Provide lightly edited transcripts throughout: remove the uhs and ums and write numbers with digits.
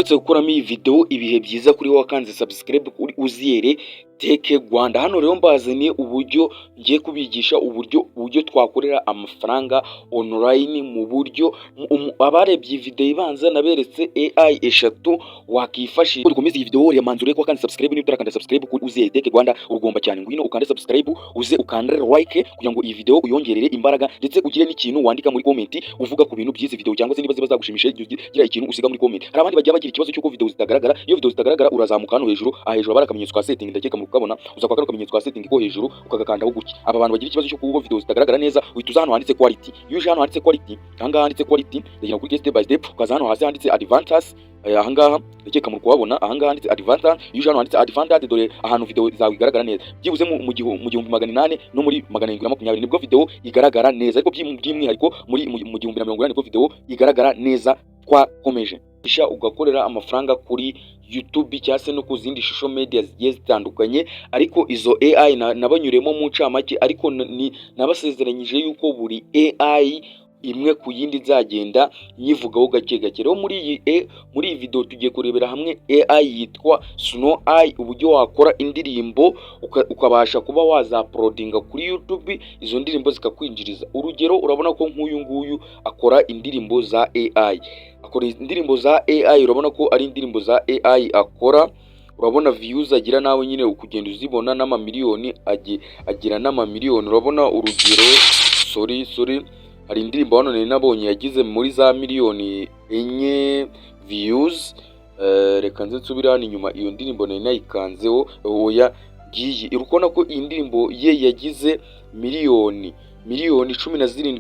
ngarutse gukuramo iyi video. Ibihe byiza kuri wowe wakanze subscribe kuri Uziyere Tech Rwanda. Hano rero mbazaniye uburyo ngiye kubigisha uburyo twakorera amafaranga online mu buryo abarebye video ibanza naberetse AI eshatu wakifashisha. Ukomeze iyi video ya manzure ko kandi subscribe niba utarakanda subscribe kuri Uziyere Tech Rwanda urugomba cyane ngwino ukande subscribe uze ukande like kugira ngo iyi video uyongerere imbaraga ndetse ugire n'ikintu wandika muri comment uvuga ku bintu by'izi video cyangwa se niba zagushimisha gira ikintu usiga muri comment. Hari abandi bagiye bagira ikibazo cy'uko video zitagaragara. Iyo video zitagaragara urazamuka hano hejuru abara akamenyetso ka setting ndakeka mukabona uza kwakana akamenyetso ka setting ko hejuru ukagakandaho gutya. Aba bantu bagira ikibazo cy'uko uko video zitagaragara neza uhita hano handitse quality. Iyo uje hano handitse quality ahangaha handitse quality ndagenda kuri step by step ukaza hano hasi handitse advantage ahangaha ndakeka muri kuhabona ahangaha handitse advantage. Iyo uje hano handitse advantage dore ahantu video zawe igaragara neza byibuze mu gihumbi 800 no muri 720 nibwo video igaragara neza, ariko by'umwihariko muri mu gihumbi 180 nibwo video igaragara neza. Twakomeje ugakorera amafaranga kuri YouTube cyangwa se no ku zindi social media zigiye zitandukanye, ariko izo AI nabanyuremo mu ncamake, ariko nabasezeranyije yuko buri AI imwe ku yindi nzagenda nyivugaho gake gake. Rero muri iyi video tugiye kurebera hamwe AI yitwa Snow AI, uburyo wakora indirimbo ukabasha kuba wazaprodinga kuri YouTube izo ndirimbo zikakwinjiriza. Urugero urabona ko nk'uyu nguyu akora indirimbo za AI, urabona ko ari indirimbo za AI akora. Urabona views agira nawe nyine ukugenda uzibona n'amamiliyoni, agira n'amamiliyoni. Urabona urugero sorry hari indirimbo hano nabonye yagize muri za miliyoni 4 views. Reka nze nsubira hano inyuma, iyo ndirimbo nayikanzeho oya giye urukona ko iyi ndirimbo ye yagize miliyoni 17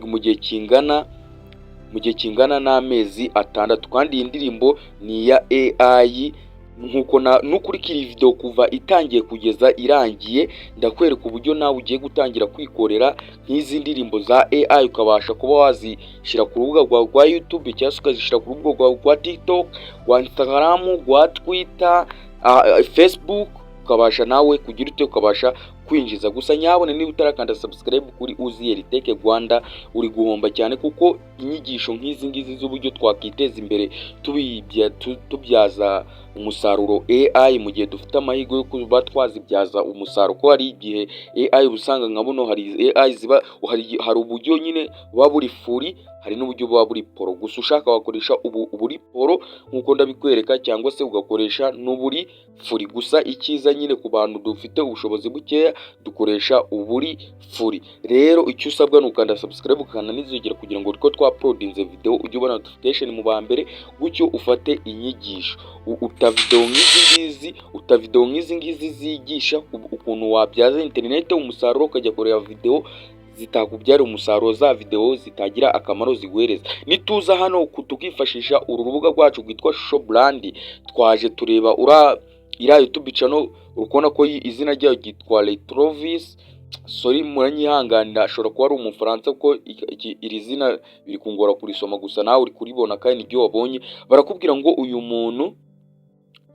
mu gihe kingana n'amezi 6, kandi iyi ndirimbo ni ya AI. Nkuko nukurikira video kuva itangiye kugeza irangiye ndakwereka uburyo nawe ugiye gutangira kwikorera nk'izi ndirimbo za AI ukabasha kuba wazishira ku rubuga rwa YouTube cyangwa se ukazishira ku rubuga rwa TikTok, rwa Instagram, rwa Twitter, Facebook, ukabasha nawe kugira ute ukabasha kwinjiza. Gusa nyabone niba utarakanda subscribe kuri Uziyere Tech Rwanda uri guhomba cyane, kuko inyigisho nk'izi ngizi z'uburyo twakiteza imbere tubyaza umusaruro AI mu gihe dufite amahirwe yo kuba twazibyaza umusaruro. Ko hari igihe AI usanga nka buno hari AI ziba hari uburyo nyine buba buri free, hari n'uburyo buba buri pro. Gusa ushaka wakoresha uburi pro nkuko ndabikwereka, cyangwa se ugakoresha n'uburi free. Gusa ikiza nyine ku bantu dufite ubushobozi bukeya dukoresha uburi free. Rero icyo usabwa n'ukanda subscribe ukanda n'izogera kugira ngo uko twaprodinze video ujye ubona notification mu bambere, gutyo ufate inyigisho. Utavideo nk'izi ngizi zigisha ukuntu wabyaza internet umusaruro ukajya korera video zitakubyara umusaruro, za video zitagira akamaro ziguhereza. Nituza hano tukifashisha uru rubuga rwacu rwitwa Show Brand, twaje tureba ira YouTube channel urukona ko izina ryayo ryitwa Retrovis. Sorry muranyihanganira, ashobora kuba ari umufaransa ko iri zina biri kungora kurisoma, gusa nawe uri kuribona kandi niryo wabonye. Barakubwira ngo uyu muntu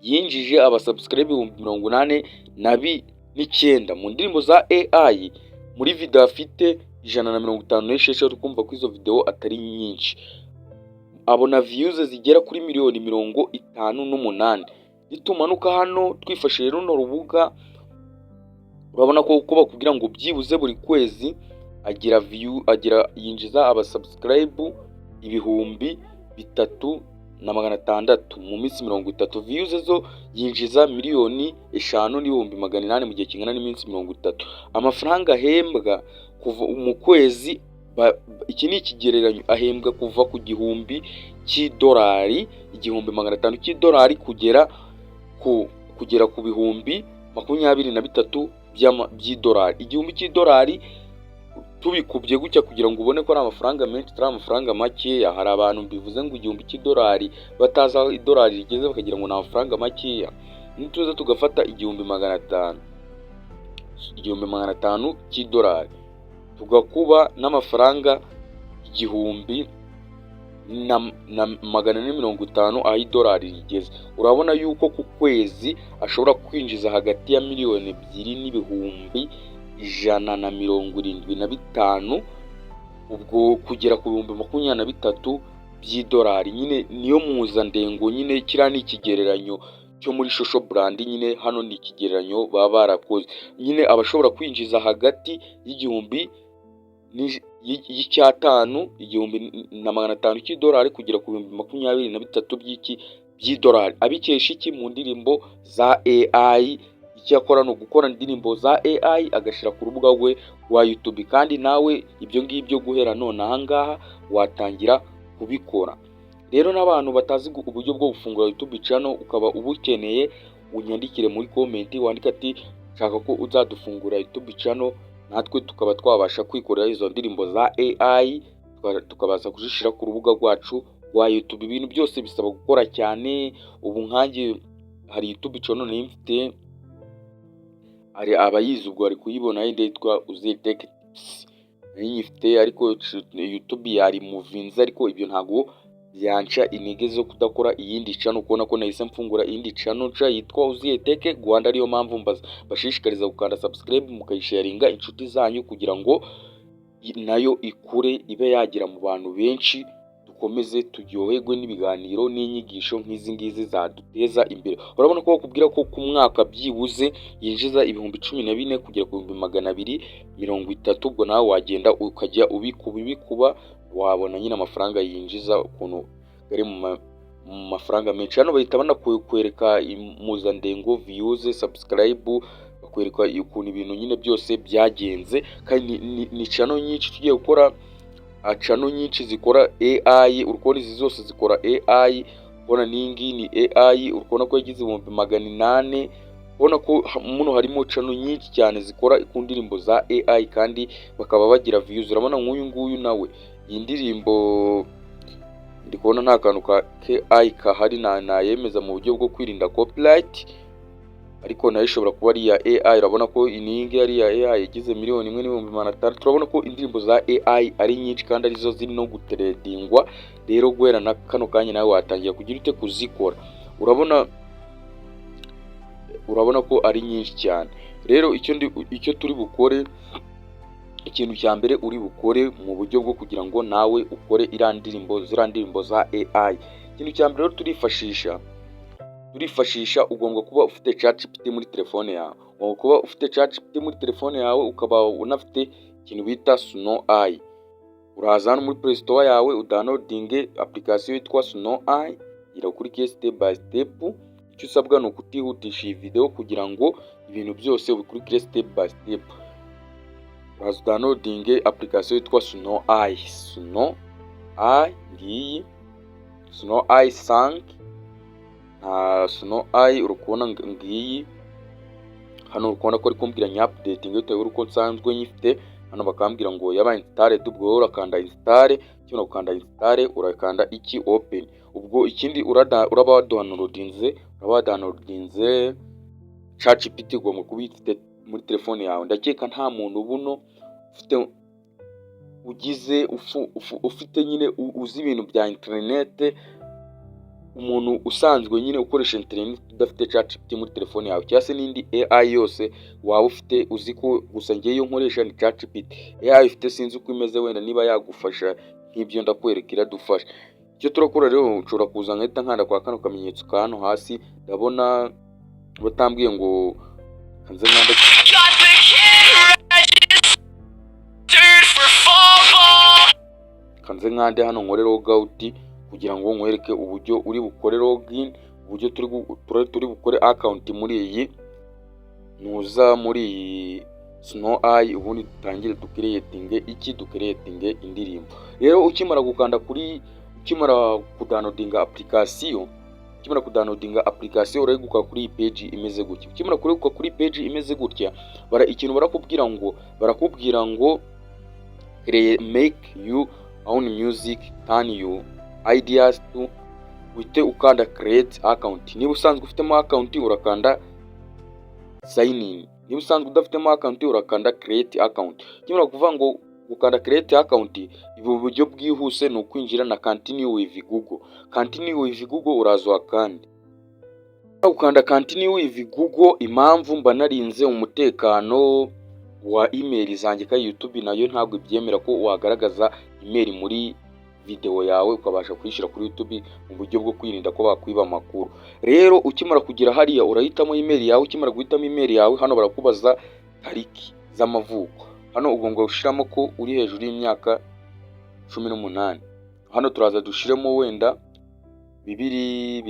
yinjije abasubscribe 89 mu ndirimbo za AI. Muri video afite 156, kumva ko izo video atari nyinshi. Abona views zigera kuri miliyoni 58. Nitumanuka hano twifashishije runo rubuga urabona ko bakubwira ngo byibuze buri kwezi yinjiza abasubscribe 3600 mu minsi 30. Views zo yinjiza miliyoni 5,800 mu gihe kingana n'iminsi 30. Amafaranga ahembwa kuva mu kwezi, iki ni ikigereranyo, ahembwa kuva ku $1,000 cy'idolari, $1,500 cy'idolari kugera ku bihumbi 23 by'idolari. $1,000 cy'idolari tubikubye gutya kugira ngo ubone ko ari amafaranga menshi atari amafaranga makeya. Hari abantu bivuze ngo $1,000 cy'idolari bataza aho idolari rigeze bakagira ngo ni amafaranga makeya. Nituza tugafata $1,500 cy'idolari tugakuba n'amafaranga 1,450 aho idolari rigeze, urabona yuko ku kwezi ashobora kwinjiza hagati ya miliyoni 2 n'ibihumbi 175, ubwo kugera ku bihumbi 23 by'idolari. Nyine niyo mpuzandengo, nyine kiriya ni ikigereranyo cyo muri social brand, nyine hano ni ikigereranyo baba barakoze. Nyine abashobora kwinjiza hagati y'igihumbi y'icyatanu, 1,500 cy'idolari kugera ku 23,000 by'idolari. Abikesha iki? Mu ndirimbo za AI. Icyo akora ni ugukora indirimbo za AI agashyira ku rubuga rwe rwa YouTube, kandi nawe ibyo ngibyo guhera none aha ngaha watangira kubikora. Rero n'abantu batazi uburyo bwo gufungura YouTube channel ukaba ubukeneye, unyandikire muri comment wandika ati nshaka ko uzadufungura YouTube channel, natwe tukaba twabasha kwikorera izo ndirimbo za AI tukabaza kuzishyira ku rubuga rwacu rwa YouTube. Ibintu byose bisaba gukora cyane. Ubu nkanjye hari YouTube channel nimfite, hari abayizi ubwo ari kuyibona yitwa Uziye Tech Tips nyifite, ariko YouTube yari muvinze, ariko ibyo ntago byanca intege zo kudakora iyindi channel, kubona ko nahise mfungura iyindi channel yitwa Uziye Tech Rwanda. Ariyo mpamvu bashishikariza gukanda subscribe mukayisharinga inshuti zanyu kugira ngo nayo ikure ibe yagira mu bantu benshi, dukomeze turyoherwe n'ibiganiro n'inyigisho nk'izi ngizi zaduteza imbere. Urabona ko bakubwira ko ku mwaka byibuze yinjiza 14,000 kugera ku 230. Ubwo nawe wagenda ukajya ubikuba wabona nyine amafaranga yinjiza ukuntu gari mu mafaranga menshi. Hano bahita banakwereka impuzandengo, views, subscribe, bakwereka ukuntu ibintu nyine byose byagenze. Kandi ni channel nyinshi tugiye gukora, channel nyinshi zikora AI. Urukona izi zose zikora AI, ubona ningi ni AI, urukona ko yagize 800. Ubona ko muno harimo channel nyinshi cyane zikora ku ndirimbo za AI kandi bakaba bagira views. Urabona nk'uyu nguyu nawe iyi ndirimbo ndi kubona nta kantu ka AI kahari, nayemeza mu buryo bwo kwirinda copyright, ariko nayo ishobora kuba ari ya AI. Urabona ko iningi ari ya AI yagize 1,600,000. Turabona ko indirimbo za AI ari nyinshi kandi arizo ziri no gutredingwa. Rero guhera na kano kanya nawe watangira kugira ute kuzikora. Urabona ko ari nyinshi cyane. Rero icyo turi bukore, ikintu cya mbere uri bukore mu buryo bwo kugira ngo nawe ukore ziriya ndirimbo za AI, ikintu cya mbere rero turifashisha ugomba kuba ufite ChatGPT muri telefone yawe. Ugomba kuba ufite ChatGPT muri telefone yawe, ukaba unafite ikintu bita Suno AI. Uraza hano muri Play Store yawe udownloading application yitwa Suno AI, irakurikiye step by step. Icyo usabwa ni ukutihutisha iyi video kugira ngo ibintu byose ubikurikire step by step. Uraza downloading application yitwa Suno AI. Suno AI ngiyi, Suno AI Sang, Suno AI urukubona ngiyi. Hano urukubona ko ari kumbwira nya updating bitewe uko nsanzwe nyifite. Hano bakambwira ngo yaba installed, ubwo urakanda install. Cyo gukanda install urakanda iki open. Ubwo ikindi uraba downloadinze ChatGPT ugomba kubifite muri telefone yawe. Ndakeka nta muntu buno ufite nyine uzi ibintu bya internet, umuntu usanzwe nyine ukoresha internet udafite ChatGPT muri telefone yawe, cyangwa se n'indi AI yose waba ufite uzi ko gusa ngeyo nkoresha ni ChatGPT. AI ifite sinzi uko imeze, wenda niba yagufasha nk'ibyo ndakwereka iradufasha. Icyo turakora rero, ushobora kuza nkahita nkanda kwa kano kamenyetso ka hano hasi. Ndabona batambwiye ngo kanze nkanda nkande hano nkore logout kugira ngo nkwereke uburyo uri bukore login, uburyo turi bukore account muri iyi nuza muri iyi Suno AI, ubundi dutangire ducreating indirimbo. Rero ukimara kudownloadinga application, ureguka kuri iyi page imeze gutya. Ukimara kureguka kuri page imeze gutya, ikintu barakubwira ngo make you own music, turn you ideas to, wite ukanda create account. Niba usanzwe ufitemo account urakanda sign in, niba usanzwe udafitemo account urakanda create account. Kimara kuvuga ngo gukanda create account, ibu buryo bwihuse ni ukwinjira na continue with Google. Continue with Google urazo kandi ukanda continue with Google. Impamvu mba narinze umutekano wa email zanjye ka YouTube nayo ntabwo ibyemera ko wagaragaza email muri video yawe ukabasha kuyishyira kuri YouTube mu buryo bwo kwirinda ko bakwiba amakuru. Rero ukimara kugera hariya urahitamo email yawe, ukimara guhitamo email yawe hano barakubaza tariki z'amavuko. Hano ugomba gushiramo ko uri hejuru y'imyaka 18. Hano turaza dushiremo wenda bibiri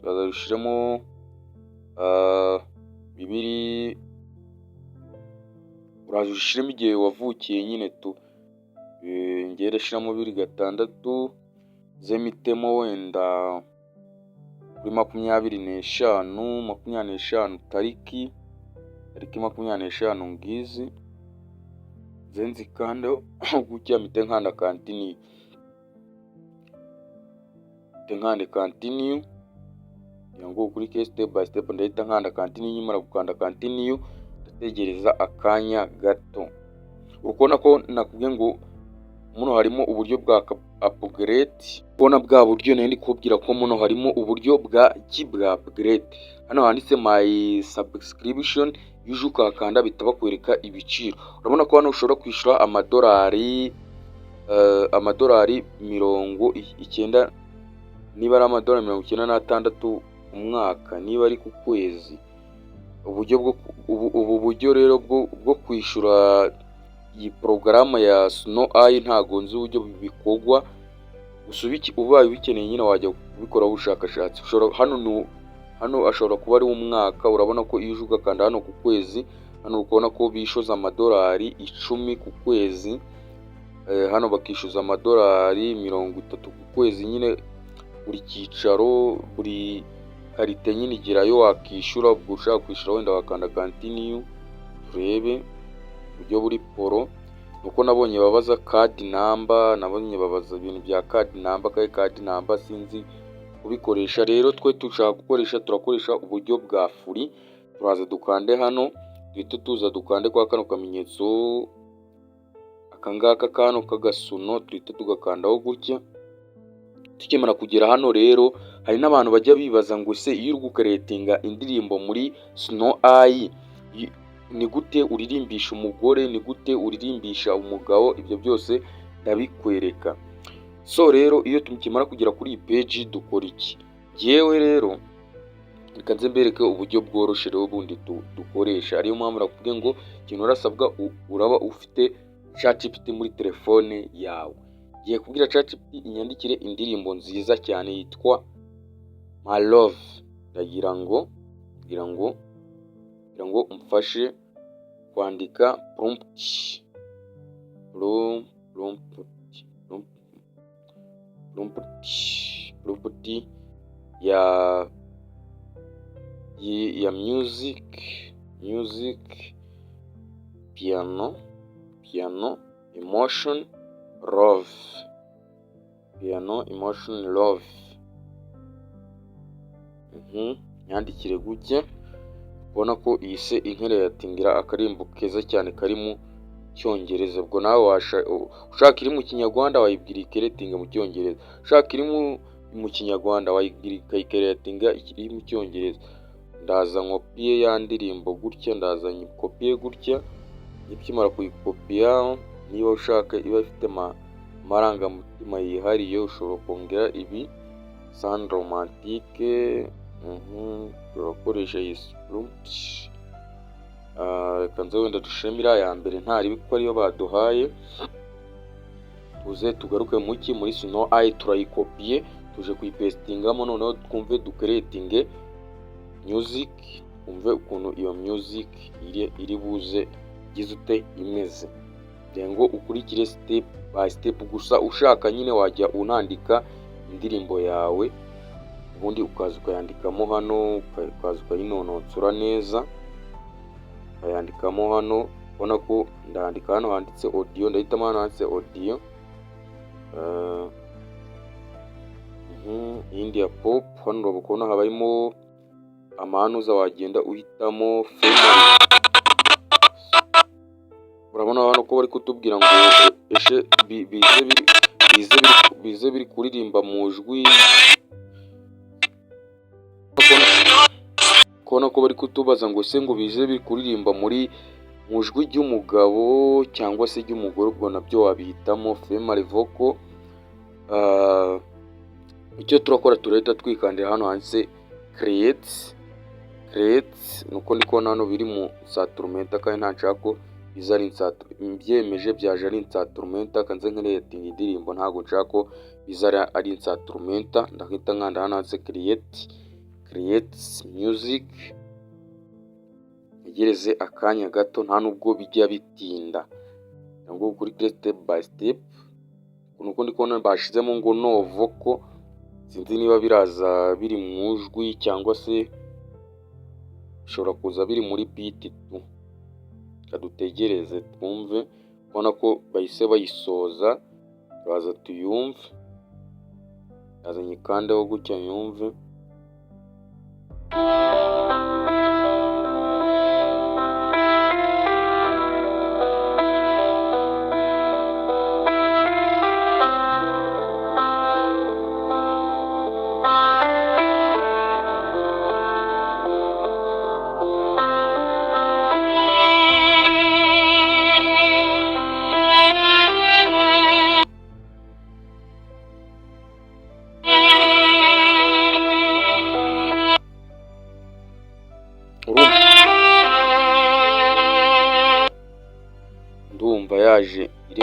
turaza dushiremo bibiri, uraza ushiremo igihe wavukiye nyine tu, ngere shiramo 2006 zemitemo wenda kuri 25 tariki 25 ngizi zenzi kandi gutya mite nkanda continue yango kuri step by step ndahita nkanda continue. Nyimara gukanda continue ndategereza akanya gato. Urukona ko nakubwiye ngo muno harimo uburyo bwa upgrade, ubona bwa buryo ndi kubwira ko muno harimo uburyo bwa upgrade. Hano handitse my subscription yuje ukakanda bitaba kwereka ibiciro. Urabona ko hano ushobora kwishura amadolari 90, niba ari amadolari 96 umwaka, niba ari ku kwezi. Ubu buryo rero bwo kwishura iyi porogaramu ya Snow Eye ntago nzi uburyo bikogwa, usubiki ubaye bikeneye nyine wajya kubikora ubushakashatsi. Hano ashobora kuba ari umwaka. Urabona ko iyo ugakanda hano ku kwezi, hano ukabona ko bishoza amadolari 10 ku kwezi. Hano bakishuza amadolari 30 ku kwezi. Nyine buri cyicaro, buri karite nyine igirayo wakishura. Ubwo ushaka kwishura wenda wakanda continue turebe uburyo buri poro. Nuko nabonye babaza card number, nabonye babaza ibintu bya card number, card number sinzi kubikoresha. Rero twe tushaka gukoresha, turakoresha uburyo bwa free. Turaza dukande hano, duhita tuza dukande kwa kano kamenyetso akangaka kano kagasuno, duhita tugakandaho gutya. Tukimara kugera hano rero hari n'abantu bajya bibaza ngo se iyo uri gukeretinga indirimbo muri Snow Eye ni gute uririmbisha umugore, ni gute uririmbisha umugabo. Ibyo byose ndabikwereka. So rero iyo tumikimara kugera kuri iyi page dukora iki? Yewe rero reka nze mbereke uburyo bworoshe rero bundi dukoresha. Ariyo mpamvu nakubwiye ngo ikintu urasabwa uraba ufite ChatGPT muri telefone yawe. Giye kubwira ChatGPT inyandikire indirimbo nziza cyane yitwa My Love. Ndagira ngo umfashe kwandika prompt ya music piano emotion love. Yandikire gutya. Ubona ko iyise inkereyatingira akarimbo keza cyane kari mu Cyongereza. Ubwo nawe ushaka iri mu Kinyarwanda wayibwira ikeretinga mu Cyongereza, ushaka iri mu Kinyarwanda wayibwira ikeretinga iri mu Cyongereza. Ndaza nkopiye ya ndirimbo gutya, ndaza nyikopiye gutya. Nikimara kuyikopiya, niba ushaka iba ifite amarangamutima yihariye ushobora kongera ibi sound romantique. Turakoresha iyi prompt. Reka nze wenda dushemira ya mbere ntari ko ariyo baduhaye. Tuze tugaruke muri Snow Eye, turayikopiye tuje kuyipestingamo. Noneho twumve dukeretinge music, umve ukuntu iyo music iri buze gizute imeze. Ngo ukurikire step by step. Gusa ushaka nyine wajya unandika indirimbo yawe, ubundi ukaza ukayandikamo hano, ukaza ukayinonotsura neza ukayandikamo hano. Ubona ko ndandika hano handitse audio, ndahitamo hano handitse audio. India pop. Hano urabona habayimo amanuza wagenda uhitamo family. Urabona hano ko bari kutubwira ngo eshe bize biri kuririmba mu jwi. Kona ko bari kutubaza ngo se ngo bize biri kuririmba muri mu jwi ry'umugabo cyangwa se ry'umugore, ubwo nabyo wabihitamo female vocal. Icyo turakora turahita twikandira hano handitse create nuko ndi kubona hano biri mu instrumental kandi nta nshaka ko iza ari byemeje byaje ari instrumental, kanze creating indirimbo ntago nshaka ko iza ari instrumental. Ndahita nkanda hano handitse create music, ntegereze akanya gato, nta nubwo bijya bitinda ngo kuri step by step. Nuko ndi kubona bashizemo ngo no vocal, sinzi niba biraza biri mu jwi cyangwa se bishobora kuza biri muri beat tu. Kadutegereze twumve, ubona ko bahise bayisoza, turaza tuyumve, yazanye kandeho gutya yumve. Ndumva yaje iri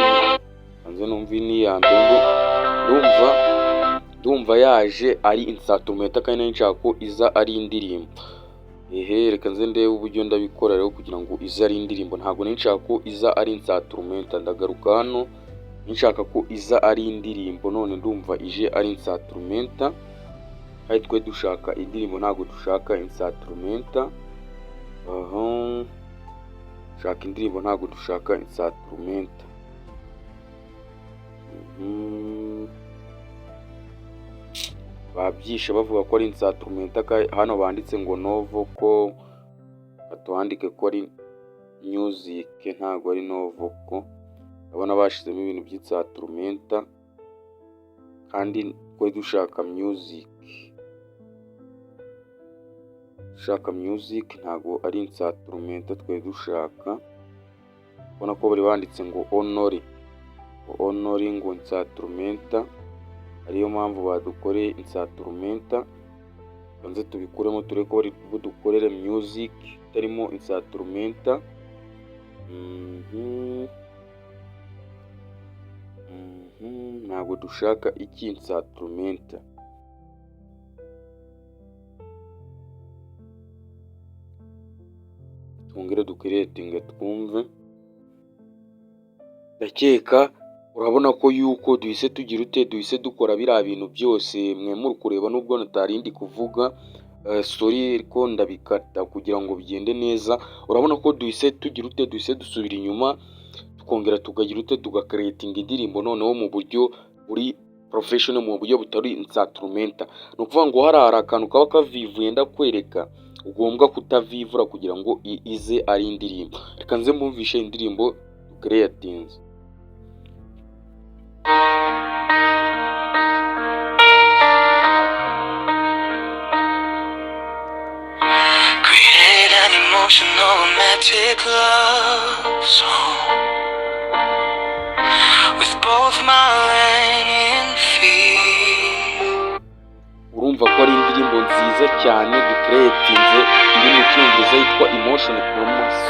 hanze, numva ni ya mbere, ndumva yaje ari instrumental kandi nshaka ko iza ari indirimbo. Reka nze ndebe uburyo ndabikora rero kugira ngo iza ari indirimbo. Ntabwo nshaka ko iza ari instrumental, ndagaruka hano nshaka ko iza ari indirimbo. None ndumva ije ari instrumental, kandi twe dushaka indirimbo ntabwo dushaka instrumental. Shaka indirimbo ntabwo dushaka instrumental. Babyishe bavuga ko ari instrumental, hano banditse ngo no vocal, batwandike ko ari music, ntabwo ari no vocal. Urabona bashizemo ibintu by'instrumental kandi twe dushaka music. Ntabwo ari instrumental twe dushaka. Ubona ko bari banditse ngo honori ngo instrumental, ariyo mpamvu badukoreye instrumental. Banze tubikuremo tureko bari budukorere music itarimo instrumental. Ntabwo dushaka iki instrumental. Tungere ducreating twumve. Ndakeka urabona ko yuko duhise dukora biriya bintu byose mwe muri kureba, nubwo natarindi kuvuga story ariko ndabikata kugira ngo bigende neza. Urabona ko duhise dusubira inyuma, tukongera tugacreating indirimbo noneho mu buryo buri professional, mu buryo butari instrumental. No kuvuga ngo hari akantu kaba kavivuye ndakwereka, ugomba kutavivura kugira ngo ize ari indirimbo. Reka nze mbumvishe indirimbo creating. Create an emotional romantic love song with both mind and feet. Urumva ko ari indirimbo nziza cyane ducreatinze, iri mu cyongereza yitwa emotion promise.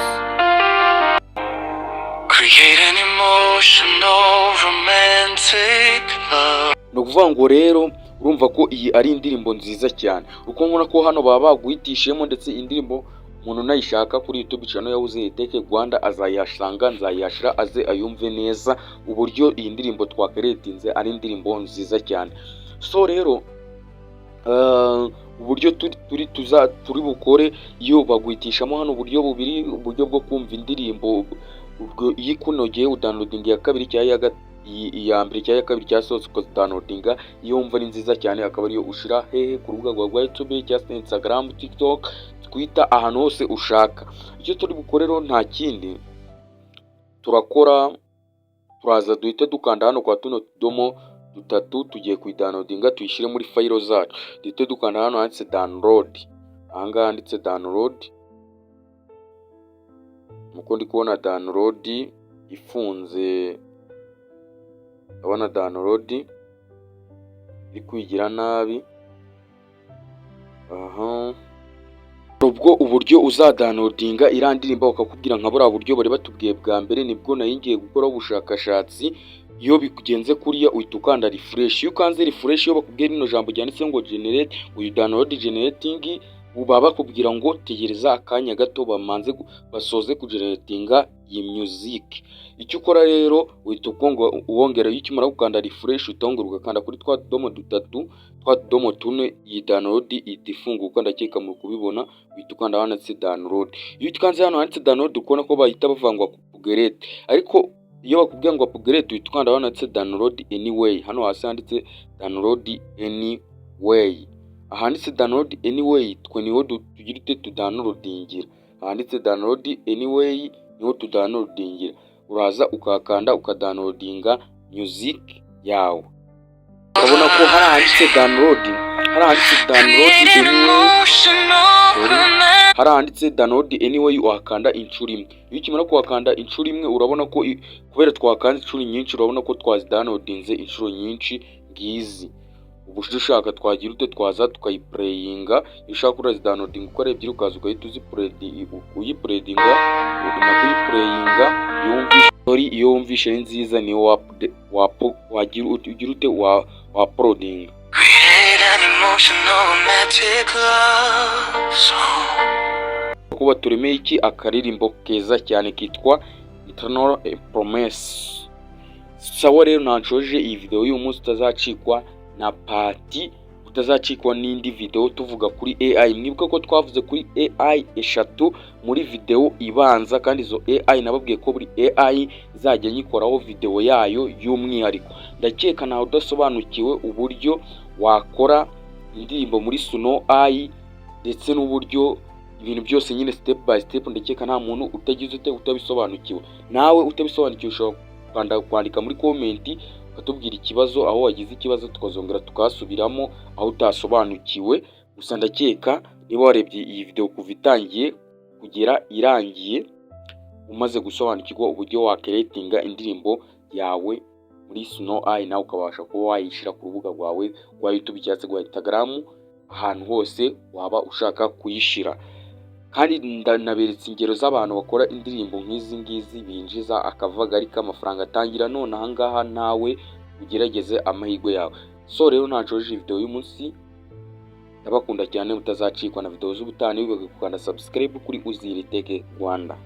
Create an emotional romantic love. No kuvuga ngo rero urumva ko iyi ari indirimbo nziza cyane. Uko nkora ko hano baba baguhitishemo, ndetse indirimbo umuntu nayishaka kuri YouTube channel ya Uziyeri Tech Rwanda azayashanga, nzayashira aze ayumve neza uburyo iyi ndirimbo twacreatinze ari indirimbo nziza cyane. So rero uburyo turi bukore iyo baguhitishamo hano uburyo bubiri, uburyo bwo kumva indirimbo yikunogeye udownloading ya kabiri cyangwa iya mbere cyangwa ya kabiri cyasohotse ukadownloadinga, iyo wumva ari nziza cyane akaba ariyo ushira hehe ku rubuga rwa YouTube cyangwa Instagram, TikTok, Twitter, ahantu hose ushaka. Icyo turi bukorero nta kindi, turaza duhite dukanda hano kwa tuno tudomo dutatu, tugiye kuidownloadinga tuyishyire muri file zacu. Duhite dukanda hano handitse download, ahangaha handitse download. nuko ndi kubona download ifunze, ndabona download iri kwigira nabi. Ubwo uburyo uzadownloadinga iriya ndirimbo bakakubwira nka buriya buryo bari batubwiye bwa mbere, nibwo nayo ngiye gukora ubushakashatsi. Iyo bikugenze kuriya uhita ukanda refresh. Iyo ukanze refresh, iyo bakubwiye rino jambo ryanditse ngo generate, uyu download generating, uba bakubwira ngo tegereza akanya gato bamanze basoze kugeneratinga iyi music. Icyo ukora rero uhita uwongera, iyo ukimara gukanda refresh utongera ugakanda kuri twa tudomo dutatu, twa tudomo tune, iyi download ihita ifunguka. Ndakeka muri kubibona, uhita ukanda hano handitse download. Iyo ukanze hano handitse download ukubona ko bahita bavangwa upgrade, ariko iyo bakubwiye ngo upgrade uhita ukanda hano handitse download anyway. Hano hasi handitse download anyway, ahanditse download anyway twe niho tugira ute tudownloadingira. Ahanditse download anyway niho tudownloadingira, uraza ukakanda ukadownloadinga music yawe. Urabona ko hari ahanditse download, hari ahanditse download anyway, hari ahanditse download anyway uhakanda inshuro imwe. Iyo ukimara kuhakanda inshuro imwe, urabona ko kubera twakanze inshuro nyinshi, urabona ko twazidownloadinze inshuro nyinshi ngizi. Ubu ushaka twagira ute twaza tukayiplayinga. Iyo ushaka urazidownloadinga uko ari ebyiri, ukaza ugahita uyiplayinga, iyo wumvishe ari nziza niyo wagira ute uploading. Kuba turemeye iki akaririmbo keza cyane kitwa Eternal Promise. Sawa rero nanshoje iyi video y'uyu munsi, utazacikwa na party, utazacikwa n'indi video tuvuga kuri AI. Mwibuka ko twavuze kuri AI eshatu muri video ibanza, kandi izo AI nababwiye ko buri AI izajya nyikoraho video yayo y'umwihariko. Ndakeka nawe udasobanukiwe uburyo wakora indirimbo muri Suno AI, ndetse n'uburyo ibintu byose nyine step by step. Ndakeka nta muntu utagize utabisobanukiwe. Nawe utabisobanukiwe ushobora kwandika muri comment ukatubwira ikibazo, aho wagize ikibazo tukazongera tukasubiramo aho utasobanukiwe. Gusa ndakeka niba warebye iyi video kuva itangiye kugera irangiye umaze gusobanukirwa uburyo wakreatinga indirimbo yawe muri Suno AI, nawe ukabasha kuba wayishira ku rubuga rwawe rwa YouTube cyangwa rwa Instagram, ahantu hose waba ushaka kuyishira. Kandi naberetse ingero z'abantu bakora indirimbo nk'izi ngizi binjiza akavagari k'amafaranga. Atangira none ahangaha nawe ugerageze amahirwe yawe. So rero nacoje video y'umunsi, ndabakunda cyane, mutazacikwa na video z'ubutani. Wibuke gukanda subscribe kuri Uziyeri Tech Rwanda.